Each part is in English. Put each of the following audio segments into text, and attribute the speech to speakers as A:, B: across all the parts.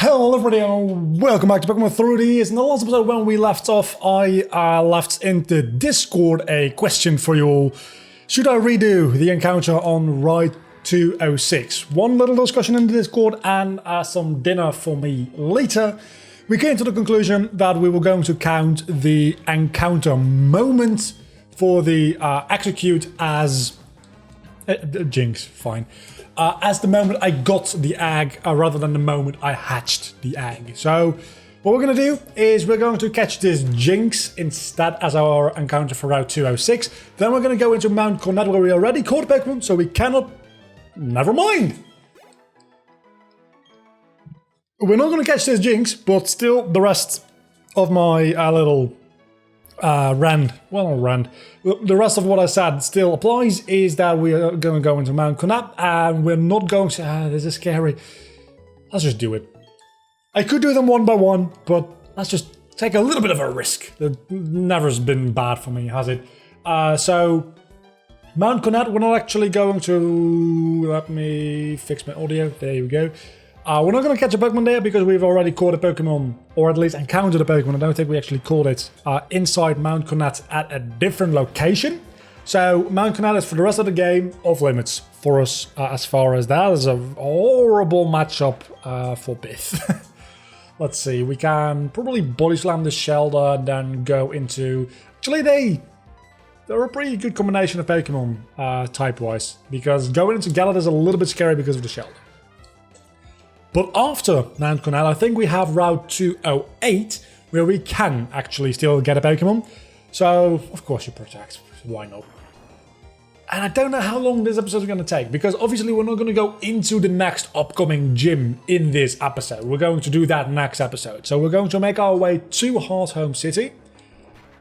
A: Hello everybody and welcome back to Pokemon 3D. In the last episode when we left off, I left in the Discord a question for you all. Should I redo the encounter on Ride 206? One little discussion in the Discord and some dinner for me later. We came to the conclusion that we were going to count the encounter moment for the execute as... Jinx, fine. As the moment I got the egg, rather than the moment I hatched the egg. So, what we're going to do is we're going to catch this Jinx instead as our encounter for Route 206. Then we're going to go into Mount Cornet where we already caught Pokemon, so we cannot... Never mind! We're not going to catch this Jinx, but still the rest of my little... The rest of what I said still applies, is that we are going to go into Mount Cornet and we're not going to... this is scary. Let's just do it. I could do them one by one, but let's just take a little bit of a risk. That never's been bad for me, has it? So, Mount Cornet, we're not actually going to... Let me fix my audio. There we go. We're not going to catch a Pokemon there because we've already caught a Pokemon, or at least encountered a Pokemon. I don't think we actually caught it inside Mount Cornet at a different location. So Mount Cornet is for the rest of the game off limits for us as far as that is a horrible matchup for Bith. Let's see, we can probably body slam the Shelter and then go into... Actually, they're a pretty good combination of Pokemon type-wise, because going into Galar is a little bit scary because of the Shelter. But after Mount Cornet, I think we have Route 208, where we can actually still get a Pokemon. So, of course you protect, why not? And I don't know how long this episode is going to take, because obviously we're not going to go into the next upcoming gym in this episode. We're going to do that next episode. So we're going to make our way to Hardhome City,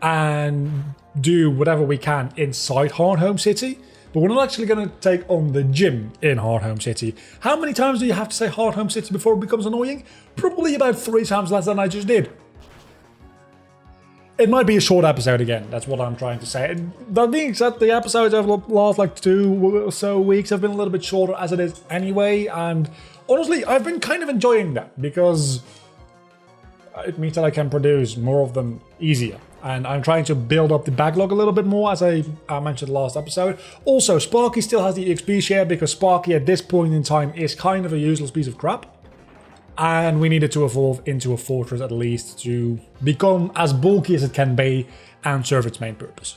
A: and do whatever we can inside Hardhome City. But we're not actually going to take on the gym in Hardhome City. How many times do you have to say Hardhome City before it becomes annoying? Probably about 3 times less than I just did. It might be a short episode again, that's what I'm trying to say. And that being said, the episodes over the last like 2 or so weeks have been a little bit shorter as it is anyway. And honestly, I've been kind of enjoying that because it means that I can produce more of them easier. And I'm trying to build up the backlog a little bit more, as I mentioned last episode. Also, Sparky still has the XP share, because Sparky at this point in time is kind of a useless piece of crap. And we needed to evolve into a fortress at least to become as bulky as it can be and serve its main purpose.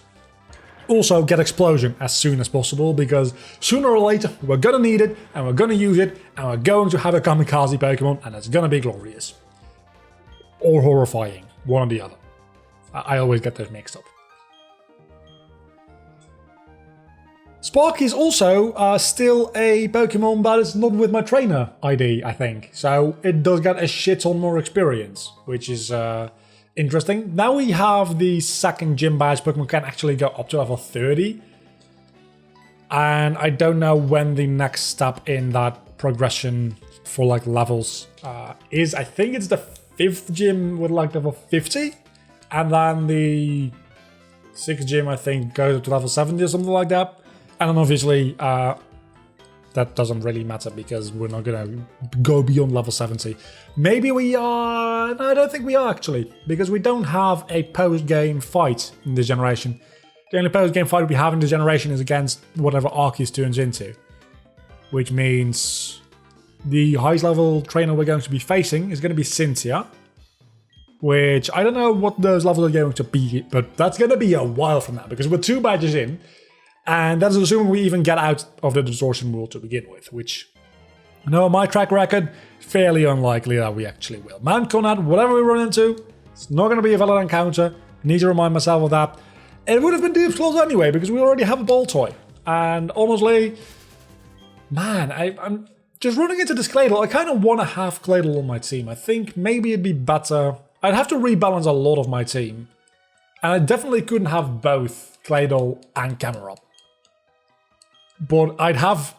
A: Also, get Explosion as soon as possible, because sooner or later we're gonna need it, and we're gonna use it, and we're going to have a Kamikaze Pokemon, and it's gonna be glorious. Or horrifying, one or the other. I always get those mixed up. Sparky is also still a Pokemon that is not with my trainer ID, I think. So it does get a shit ton more experience, which is interesting. Now we have the second gym badge. Pokemon can actually go up to level 30. And I don't know when the next step in that progression for like levels is. I think it's the 5th gym with like level 50. And then the 6th gym, I think, goes up to level 70 or something like that. And then obviously, that doesn't really matter because we're not going to go beyond level 70. Maybe we are... No, I don't think we are, actually. Because we don't have a post-game fight in this generation. The only post-game fight we have in this generation is against whatever Acreus turns into. Which means the highest level trainer we're going to be facing is going to be Cynthia. Which, I don't know what those levels are going to be, but that's going to be a while from now, because we're 2 badges in, and that's assuming we even get out of the distortion world to begin with, which, you know, my track record, fairly unlikely that we actually will. Mount Cornet, whatever we run into, it's not going to be a valid encounter. I need to remind myself of that. It would have been Deep Claws anyway, because we already have a ball toy. And honestly, man, I'm just running into this Claydol. I kind of want to have Claydol on my team. I think maybe it'd be better... I'd have to rebalance a lot of my team. And I definitely couldn't have both Claydol and Camerupt. But I'd have...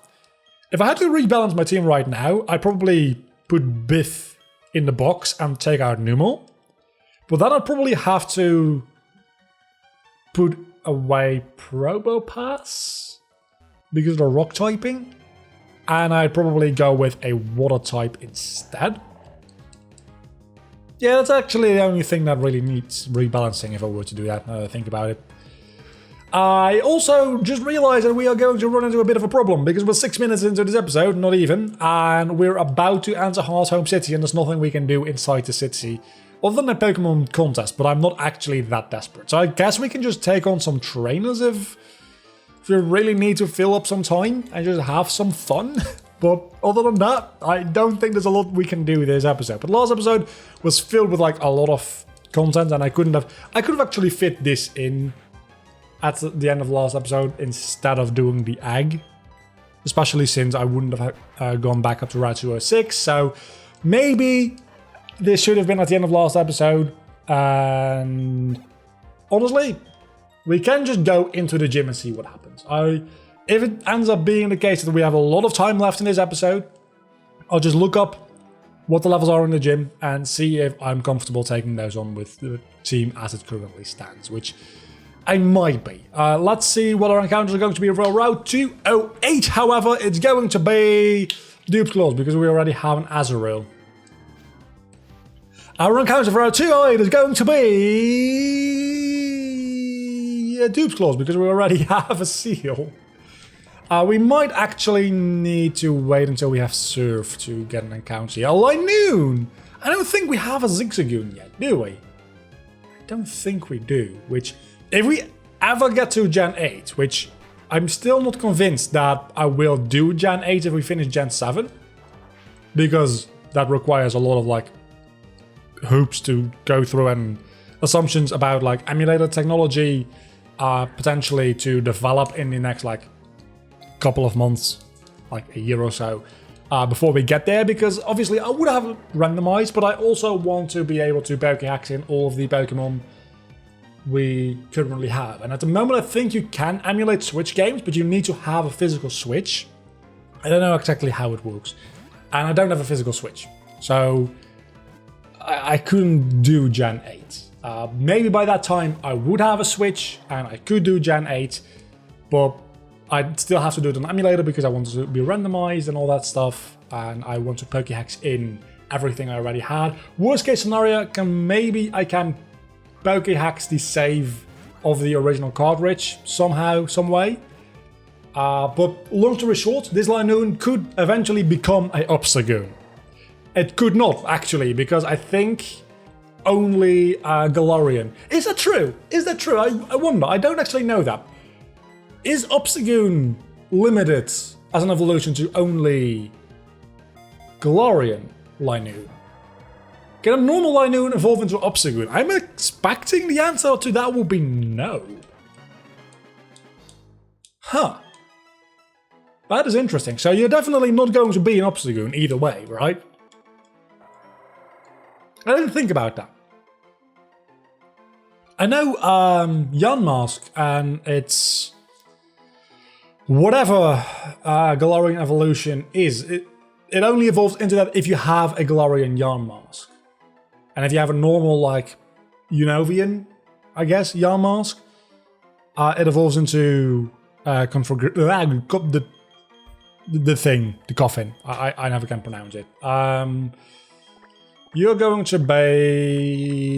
A: If I had to rebalance my team right now, I'd probably put Bith in the box and take out Numel. But then I'd probably have to put away Probopass because of the rock typing. And I'd probably go with a water type instead. Yeah, that's actually the only thing that really needs rebalancing if I were to do that, now that I think about it. I also just realized that we are going to run into a bit of a problem because we're 6 minutes into this episode, not even, and we're about to enter Heart's home city and there's nothing we can do inside the city other than a Pokemon contest, but I'm not actually that desperate. So I guess we can just take on some trainers if we really need to fill up some time and just have some fun. But other than that, I don't think there's a lot we can do this episode. But last episode was filled with like a lot of content and I could have actually fit this in at the end of the last episode instead of doing the egg, especially since I wouldn't have gone back up to Route 206. So maybe this should have been at the end of last episode. And honestly, we can just go into the gym and see what happens. If it ends up being the case that we have a lot of time left in this episode, I'll just look up what the levels are in the gym and see if I'm comfortable taking those on with the team as it currently stands, which I might be. Let's see what our encounters are going to be for Route 208. However, it's going to be Dupe's Claws because we already have an Azurill. Our encounter for Route 208 is going to be Dupe's Claws because we already have a Seal. We might actually need to wait until we have Surf to get an encounter. A Linoon! I don't think we have a Zigzagoon yet, do we? I don't think we do, which... If we ever get to Gen 8, which I'm still not convinced that I will do Gen 8 if we finish Gen 7, because that requires a lot of like hoops to go through and assumptions about like emulator technology potentially to develop in the next like couple of months, like a year or so, before we get there, because obviously I would have randomized, but I also want to be able to Pokéhax in all of the Pokemon we currently have. And at the moment I think you can emulate Switch games, but you need to have a physical Switch. I don't know exactly how it works. And I don't have a physical Switch. So I couldn't do Gen 8. Maybe by that time I would have a Switch and I could do Gen 8, but I'd still have to do it on emulator because I want it to be randomized and all that stuff. And I want to Pokéhex in everything I already had. Worst case scenario, I can Pokéhex the save of the original cartridge somehow, some way. But long story short, this Linoon could eventually become a Obstagoon. It could not, actually, because I think only Galarian. Is that true? Is that true? I wonder. I don't actually know that. Is Obstagoon limited as an evolution to only Galarian Linoon? Can a normal Linoon evolve into Obstagoon? I'm expecting the answer to that will be no. Huh. That is interesting. So you're definitely not going to be an Obstagoon either way, right? I didn't think about that. I know Yamask and its whatever Galarian evolution is, it only evolves into that if you have a Galarian Yamask. And if you have a normal, like, Unovian, I guess, Yamask, it evolves into the thing, the coffin. I never can pronounce it. You're going to be...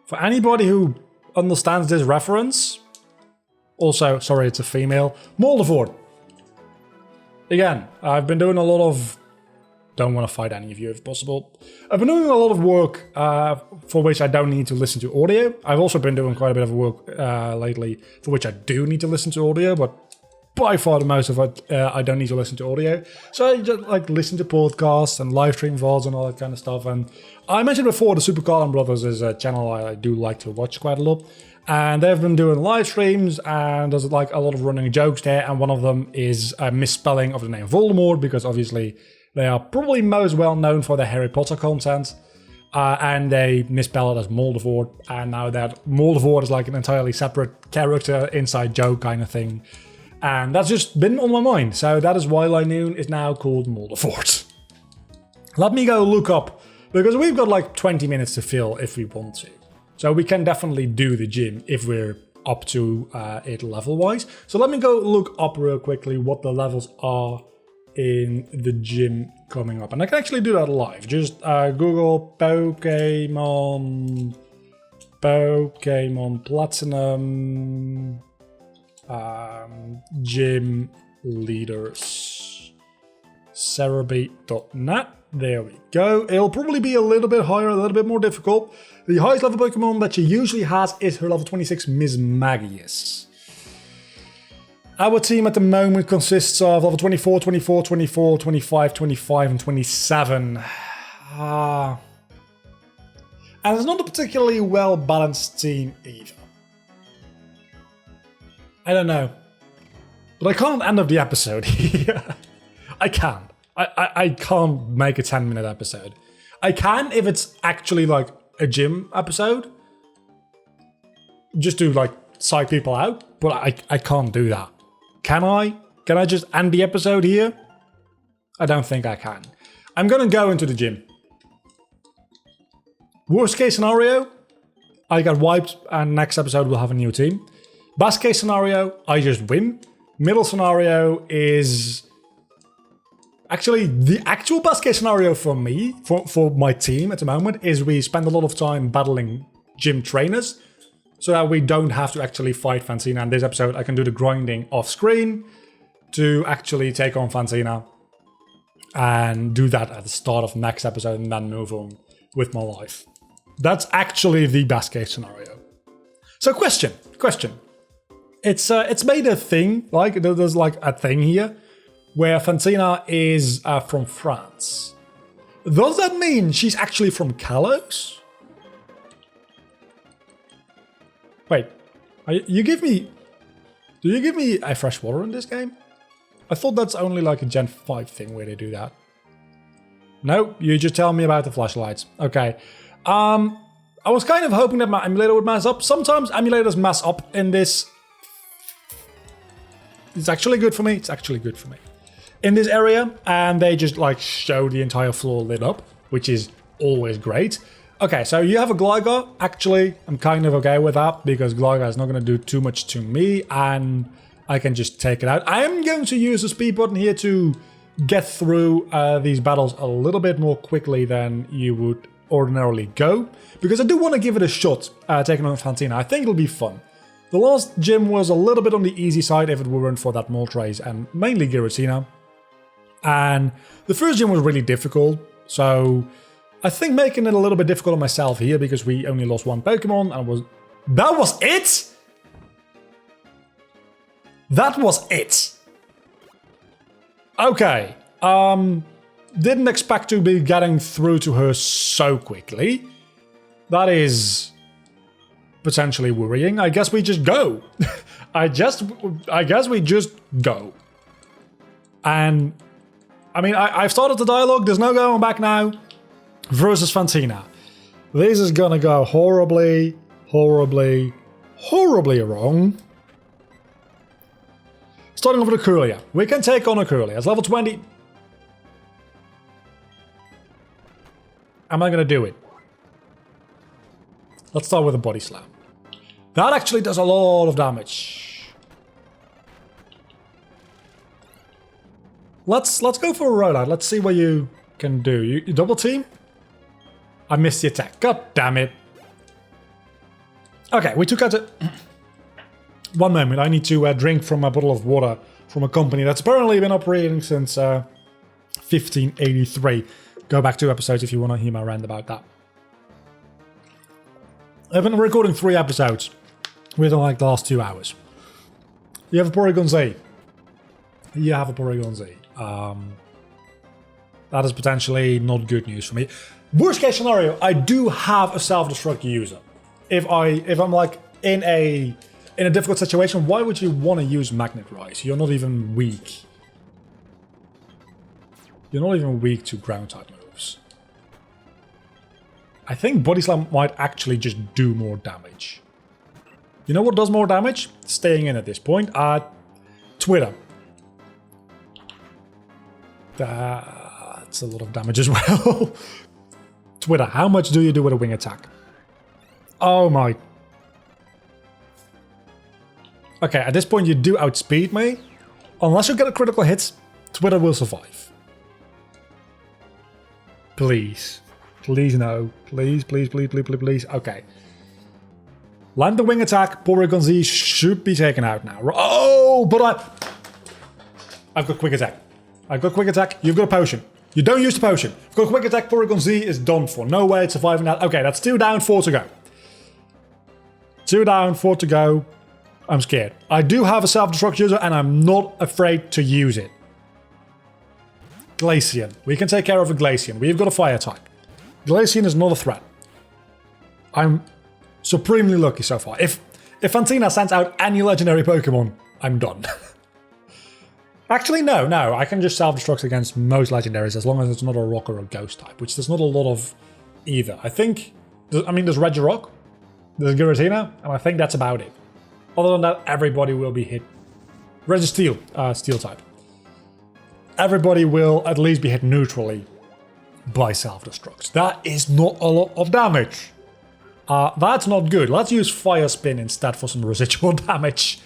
A: For anybody who understands this reference, also, sorry, it's a female, Moldavort. Again, I've been doing a lot of... Don't want to fight any of you if possible. I've been doing a lot of work for which I don't need to listen to audio. I've also been doing quite a bit of work lately for which I do need to listen to audio, but by far the most of it, I don't need to listen to audio. So I just like listen to podcasts and live stream VODs and all that kind of stuff. And I mentioned before, the Super Carlin Brothers is a channel I do like to watch quite a lot. And they've been doing live streams, and there's like a lot of running jokes there. And one of them is a misspelling of the name Voldemort, because obviously they are probably most well known for their Harry Potter content. And they misspell it as Moldavort. And now that Moldavort is like an entirely separate character, inside joke kind of thing. And that's just been on my mind. So that is why Linoon is now called Moldavort. Let me go look up, because we've got like 20 minutes to fill if we want to. So we can definitely do the gym if we're up to it level-wise. So let me go look up real quickly what the levels are in the gym coming up. And I can actually do that live. Just Google Pokemon Platinum gym leaders. Cerebi.net. There we go. It'll probably be a little bit higher, a little bit more difficult. The highest level Pokemon that she usually has is her level 26 Miss Magius. Our team at the moment consists of level 24, 24, 24, 25, 25, and 27. And it's not a particularly well-balanced team either. I don't know. But I can't end up the episode here. I can't. I can't make a 10-minute episode. I can if it's actually like a gym episode. Just to like psych people out. But I can't do that. Can I? Can I just end the episode here? I don't think I can. I'm gonna go into the gym. Worst case scenario, I get wiped and next episode we'll have a new team. Best case scenario, I just win. Middle scenario is... Actually, the actual best case scenario for me, for my team at the moment, is we spend a lot of time battling gym trainers so that we don't have to actually fight Fantina. In this episode, I can do the grinding off screen to actually take on Fantina and do that at the start of next episode and then move on with my life. That's actually the best case scenario. So question. It's made a thing, like there's like a thing here where Fantina is from France. Does that mean she's actually from Kalos? Wait, do you give me a fresh water in this game? I thought that's only like a Gen 5 thing where they do that. No, you just tell me about the flashlights. Okay. I was kind of hoping that my emulator would mess up. Sometimes emulators mess up in this. It's actually good for me. It's actually good for me. In this area, and they just like show the entire floor lit up, which is always great. Okay, so you have a Gligar. Actually, I'm kind of okay with that because Gligar is not going to do too much to me and I can just take it out. I am going to use the speed button here to get through these battles a little bit more quickly than you would ordinarily go because I do want to give it a shot taking on Fantina. I think it'll be fun. The last gym was a little bit on the easy side if it weren't for that Moltres and mainly Giratina. And the first gym was really difficult, so I think making it a little bit difficult on myself here because we only lost one Pokemon and that was it? That was it. Okay. Didn't expect to be getting through to her so quickly. That is potentially worrying. I guess we just go. I guess we just go. And I mean, I've started the dialogue. There's no going back now. Versus Fantina. This is gonna go horribly, horribly, horribly wrong. Starting off with a Acreus. We can take on a Acreus. It's level 20. Am I gonna do it? Let's start with a Body Slam. That actually does a lot of damage. Let's go for a rollout. Let's see what you can do. You double team? I missed the attack. God damn it. Okay, we took out a... One moment, I need to drink from a bottle of water from a company that's apparently been operating since 1583. Go back 2 episodes if you want to hear my rant about that. I've been recording 3 episodes within like the last 2 hours. You have a Porygon Z. You have a Porygon Z. That is potentially not good news for me. Worst case scenario, I do have a self-destruct user. If I'm like in a difficult situation, why would you want to use Magnet Rise? You're not even weak. You're not even weak to ground type moves. I think Body Slam might actually just do more damage. You know what does more damage? Staying in at this point. Twitter. That's a lot of damage as well. Twitter, how much do you do with a wing attack? Oh my. Okay, at this point you do outspeed me. Unless you get a critical hit, Twitter will survive. Please. Please no. Please, please, please, please, please, please. Okay. Land the wing attack. Porygon Z should be taken out now. Oh, but I've got quick attack. I've got quick attack. You've got a potion. You don't use the potion. I've got quick attack. Porygon Z is done for. No way it's surviving that. Okay, that's 2 down, 4 to go. 2 down, 4 to go. I'm scared. I do have a self-destruct user and I'm not afraid to use it. Glaceon. We can take care of a Glaceon. We've got a fire type. Glaceon is not a threat. I'm supremely lucky so far. If Fantina sends out any legendary Pokemon, I'm done. Actually, no. I can just self-destruct against most legendaries as long as it's not a rock or a ghost type, which there's not a lot of either. I think, there's Regirock, there's Giratina, and I think that's about it. Other than that, everybody will be hit. Registeel, steel type. Everybody will at least be hit neutrally by self-destructs. That is not a lot of damage. That's not good. Let's use Fire Spin instead for some residual damage.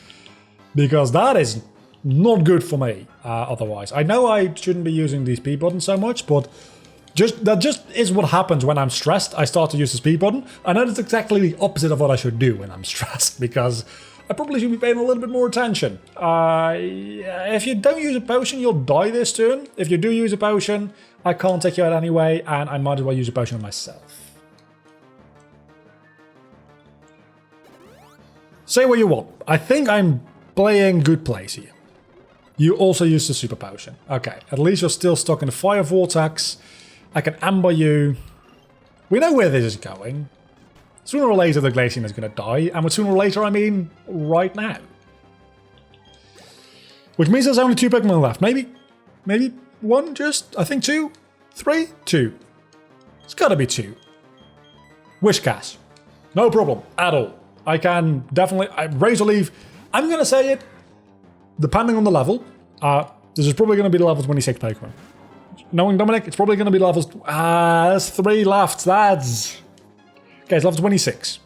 A: Because that is not good for me otherwise. I know I shouldn't be using the speed button so much, but that just is what happens when I'm stressed. I start to use the speed button. I know that's exactly the opposite of what I should do when I'm stressed, because I probably should be paying a little bit more attention. If you don't use a potion, you'll die this turn. If you do use a potion, I can't take you out anyway, and I might as well use a potion on myself. Say what you want. I think I'm playing good plays here. You also use the super potion. Okay, at least you're still stuck in the fire vortex. I can amber you. We know where this is going. Sooner or later the Glaceon is going to die, and with sooner or later I mean right now. Which means there's only 2 Pokemon left. Maybe 1, just, I think 2, 3, 2. It's gotta be 2. Wishcast. No problem at all. I can definitely, Razor Leaf, I'm gonna say it, depending on the level, this is probably gonna be the level 26 Pokemon. Knowing Dominic, it's probably gonna be levels, there's 3 left, that's... Okay, it's level 26.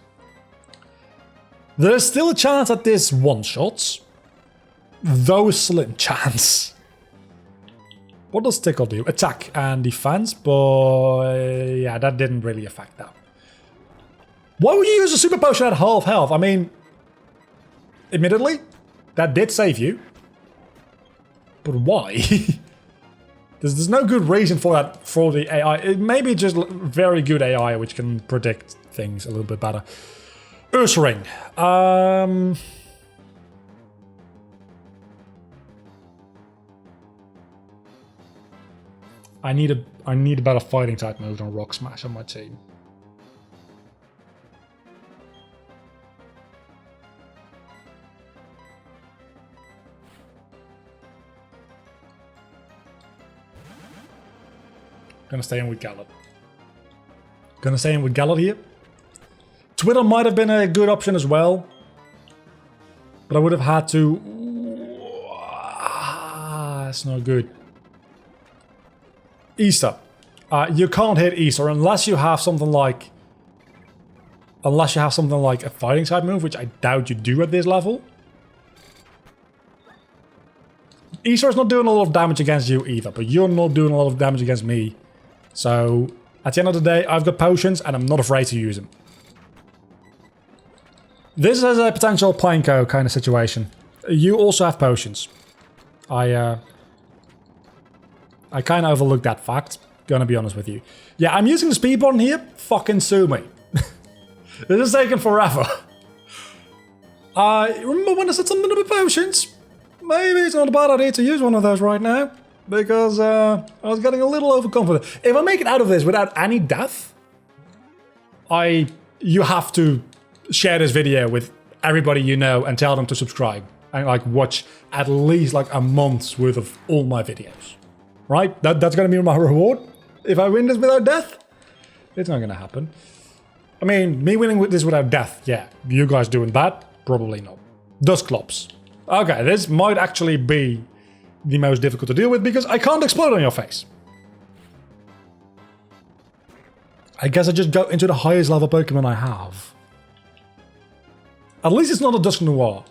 A: There's still a chance that this one-shots. Though slim chance. What does Tickle do? Attack and defense, but yeah, that didn't really affect that. Why would you use a super potion at half health? I mean, admittedly, that did save you. But why? There's no good reason for that for the AI. It may be just very good AI which can predict things a little bit better. Ursaring. I need a better fighting type move than Rock Smash on my team. Gonna stay in with Gallop here. Twitter might have been a good option as well, but I would have had to... that's not good. Easter. You can't hit Easter unless you have something like... a fighting type move, which I doubt you do at this level. Easter is not doing a lot of damage against you either, but you're not doing a lot of damage against me. So, at the end of the day, I've got potions and I'm not afraid to use them. This is a potential Planko kind of situation. You also have potions. I kind of overlooked that fact, gonna be honest with you. Yeah, I'm using the speed button here. Fucking sue me. This is taking forever. Remember when I said something about potions? Maybe it's not a bad idea to use one of those right now. Because I was getting a little overconfident. If I make it out of this without any death, you have to share this video with everybody you know and tell them to subscribe. And like watch at least like a month's worth of all my videos. Right? That's gonna be my reward. If I win this without death, it's not gonna happen. I mean, me winning this without death, yeah. You guys doing that? Probably not. Dusclops. Okay, this might actually be the most difficult to deal with because I can't explode on your face. I guess I just go into the highest level Pokemon I have. At least it's not a Dusknoir.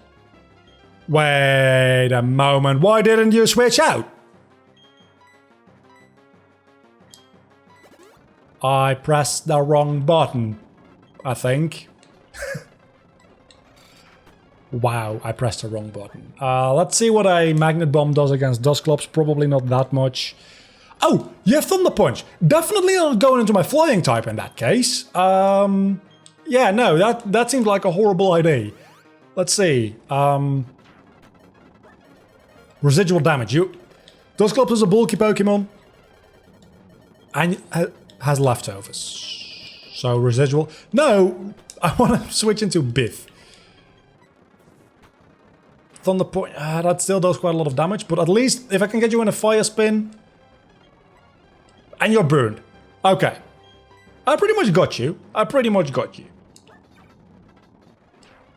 A: Wait a moment, why didn't you switch out? I pressed the wrong button, I think. Wow, I pressed the wrong button. Let's see what a Magnet Bomb does against Dusclops. Probably not that much. Oh, you have Thunder Punch. Definitely not going into my flying type in that case. Yeah, no, that seems like a horrible idea. Let's see. Residual damage. Dusclops is a bulky Pokemon. And has leftovers. So residual. No, I want to switch into Biff. Thunder Point, that still does quite a lot of damage, but at least if I can get you in a Fire Spin... And you're burned. Okay. I pretty much got you.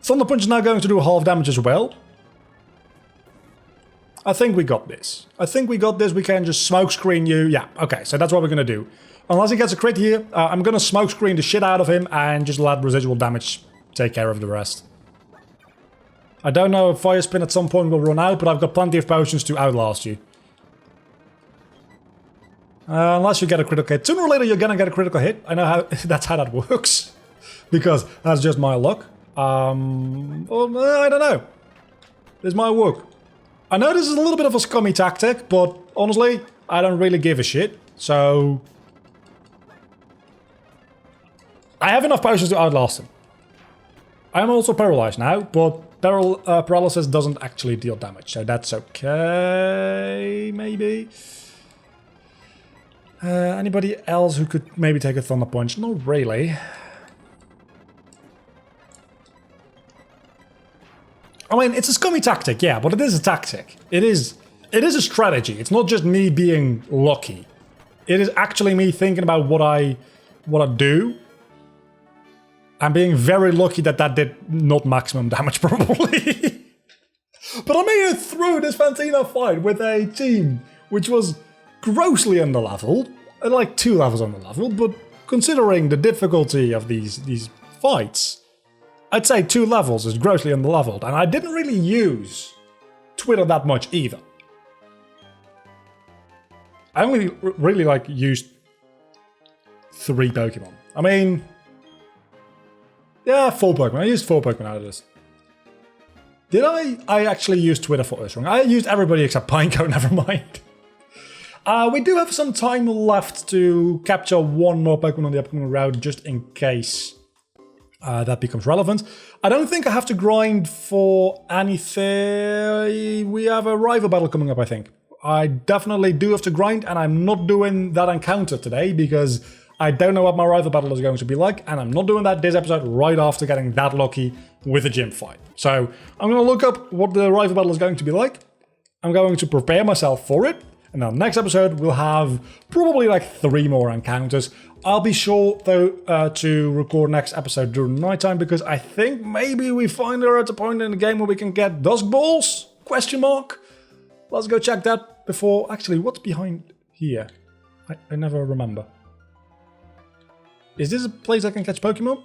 A: Thunder Punch is now going to do half damage as well. I think we got this. We can just smokescreen you. Yeah, okay, so that's what we're going to do. Unless he gets a crit here, I'm going to smokescreen the shit out of him and just let residual damage take care of the rest. I don't know if Fire Spin at some point will run out, but I've got plenty of potions to outlast you. Unless you get a critical hit. Sooner or later you're gonna get a critical hit. I know how that's how that works. Because that's just my luck. Well, I don't know. This might work. I know this is a little bit of a scummy tactic, but honestly, I don't really give a shit. So... I have enough potions to outlast him. I'm also paralyzed now, but paralysis doesn't actually deal damage, so that's okay, maybe. Anybody else who could maybe take a Thunder Punch? Not really. I mean, it's a scummy tactic, yeah, but it is a tactic. It is a strategy. It's not just me being lucky. It is actually me thinking about what I do. I'm being very lucky that that did not maximum damage, probably. But I made it through this Fantina fight with a team which was grossly underleveled, like 2 levels underleveled, but considering the difficulty of these fights, I'd say 2 levels is grossly underleveled, and I didn't really use Twitter that much either. I only really used 3 Pokemon. I mean, yeah, 4 Pokemon. I used 4 Pokemon out of this. Did I actually use Twitter for Earthring? I used everybody except Pineco, never mind. We do have some time left to capture 1 more Pokemon on the upcoming route, just in case that becomes relevant. I don't think I have to grind for anything. We have a rival battle coming up, I think. I definitely do have to grind, and I'm not doing that encounter today because I don't know what my rival battle is going to be like, and I'm not doing that this episode right after getting that lucky with a gym fight. So I'm going to look up what the rival battle is going to be like. I'm going to prepare myself for it. And then next episode, we'll have probably 3 more encounters. I'll be sure, though, to record next episode during nighttime, because I think maybe we find her at a point in the game where we can get Dusk Balls? Question mark? Let's go check that before... Actually, what's behind here? I never remember. Is this a place I can catch Pokemon?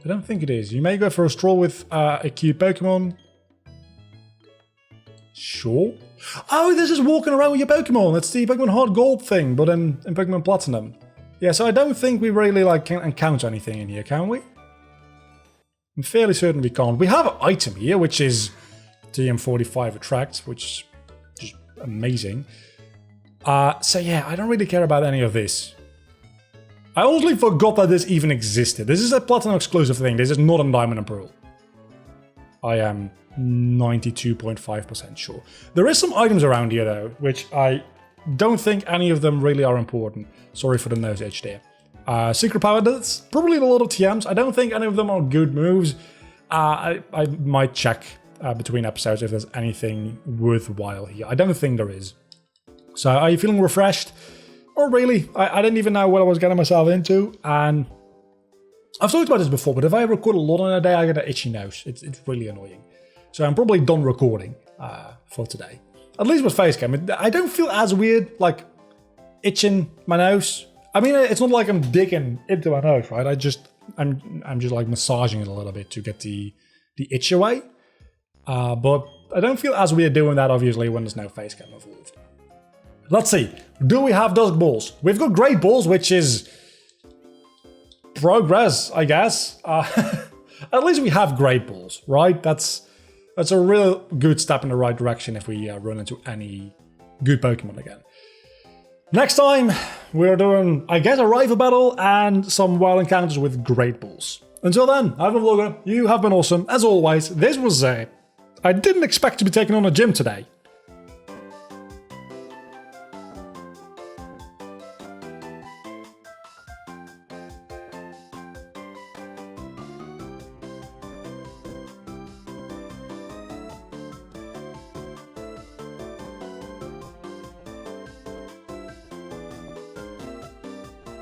A: I don't think it is. You may go for a stroll with a cute Pokemon. Sure. Oh, this is walking around with your Pokemon. It's the Pokemon Heart Gold thing, but in Pokemon Platinum. Yeah, so I don't think we really can encounter anything in here, can we? I'm fairly certain we can't. We have an item here, which is TM45 Attract, which is just amazing. So yeah, I don't really care about any of this. I honestly forgot that this even existed. This is a Platinum exclusive thing. This is not a Diamond and Pearl. I am 92.5% sure. There is some items around here though, which I don't think any of them really are important. Sorry for the nose edge there. Secret Power, that's probably a lot of TMs. I don't think any of them are good moves. I might check between episodes if there's anything worthwhile here. I don't think there is. So are you feeling refreshed? Or really, I didn't even know what I was getting myself into, and I've talked about this before, but if I record a lot in a day, I get an itchy nose. It's really annoying. So I'm probably done recording for today. At least with Facecam. I don't feel as weird, itching my nose. I mean, it's not like I'm digging into my nose, right? I'm just massaging it a little bit to get the itch away. But I don't feel as weird doing that, obviously, when there's no Facecam involved. Let's see. Do we have Dusk Balls? We've got Great Balls, which is progress, I guess. At least we have Great Balls, right? That's a real good step in the right direction if we run into any good Pokemon again. Next time, we're doing, I guess, a rival battle and some wild encounters with Great Balls. Until then, I've been Vlogger, you have been awesome. As always, this was I didn't expect to be taking on a gym today.